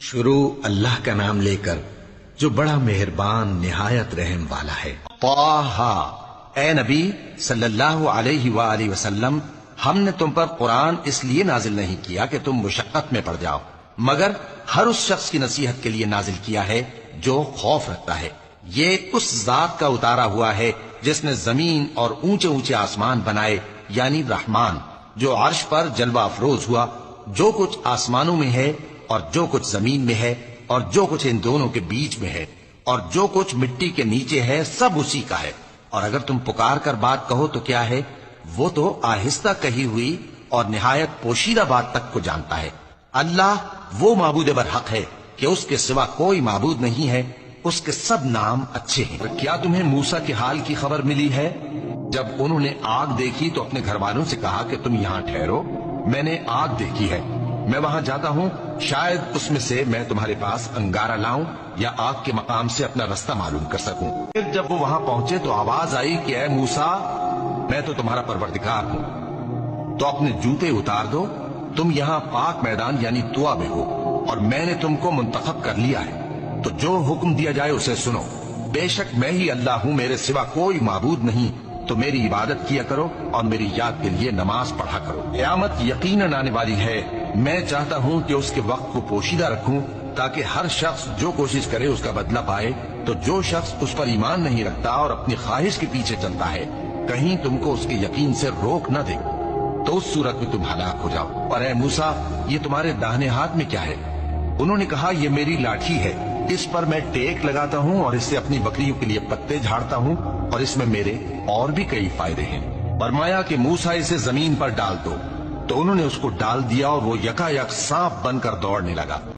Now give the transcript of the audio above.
شروع اللہ کا نام لے کر جو بڑا مہربان نہایت رحم والا ہے۔ طٰہٰ، اے نبی صلی اللہ علیہ وآلہ وسلم، ہم نے تم پر قرآن اس لیے نازل نہیں کیا کہ تم مشقت میں پڑ جاؤ، مگر ہر اس شخص کی نصیحت کے لیے نازل کیا ہے جو خوف رکھتا ہے۔ یہ اس ذات کا اتارا ہوا ہے جس نے زمین اور اونچے اونچے آسمان بنائے، یعنی رحمان، جو عرش پر جلوہ افروز ہوا۔ جو کچھ آسمانوں میں ہے اور جو کچھ زمین میں ہے اور جو کچھ ان دونوں کے بیچ میں ہے اور جو کچھ مٹی کے نیچے ہے، سب اسی کا ہے۔ اور اگر تم پکار کر بات کہو تو کیا ہے، وہ تو آہستہ کہی ہوئی اور نہایت پوشیدہ بات تک کو جانتا ہے۔ اللہ وہ معبود برحق ہے کہ اس کے سوا کوئی معبود نہیں ہے، اس کے سب نام اچھے ہیں۔ کیا تمہیں موسیٰ کے حال کی خبر ملی ہے؟ جب انہوں نے آگ دیکھی تو اپنے گھر والوں سے کہا کہ تم یہاں ٹھہرو، میں نے آگ دیکھی ہے، میں وہاں جاتا ہوں، شاید اس میں سے میں تمہارے پاس انگارہ لاؤں یا آگ کے مقام سے اپنا رستہ معلوم کر سکوں۔ پھر جب وہ وہاں پہنچے تو آواز آئی کہ اے موسیٰ، میں تو تمہارا پروردگار ہوں، تو اپنے جوتے اتار دو، تم یہاں پاک میدان یعنی طویٰ میں ہو، اور میں نے تم کو منتخب کر لیا ہے، تو جو حکم دیا جائے اسے سنو۔ بے شک میں ہی اللہ ہوں، میرے سوا کوئی معبود نہیں، تو میری عبادت کیا کرو اور میری یاد کے لیے نماز پڑھا کرو۔ قیامت یقیناً آنے والی ہے، میں چاہتا ہوں کہ اس کے وقت کو پوشیدہ رکھوں تاکہ ہر شخص جو کوشش کرے اس کا بدلہ پائے۔ تو جو شخص اس پر ایمان نہیں رکھتا اور اپنی خواہش کے پیچھے چلتا ہے، کہیں تم کو اس کے یقین سے روک نہ دے، تو اس صورت میں تم ہلاک ہو جاؤ۔ اور اے موسیٰ، یہ تمہارے داہنے ہاتھ میں کیا ہے؟ انہوں نے کہا، یہ میری لاٹھی ہے، اس پر میں ٹیک لگاتا ہوں اور اس سے اپنی بکریوں کے لیے پتے جھاڑتا ہوں، اور اس میں میرے اور بھی کئی فائدے ہیں۔ فرمایا کہ موسیٰ اسے زمین پر ڈال دو، تو انہوں نے اس کو ڈال دیا اور وہ یکا یک سانپ بن کر دوڑنے لگا۔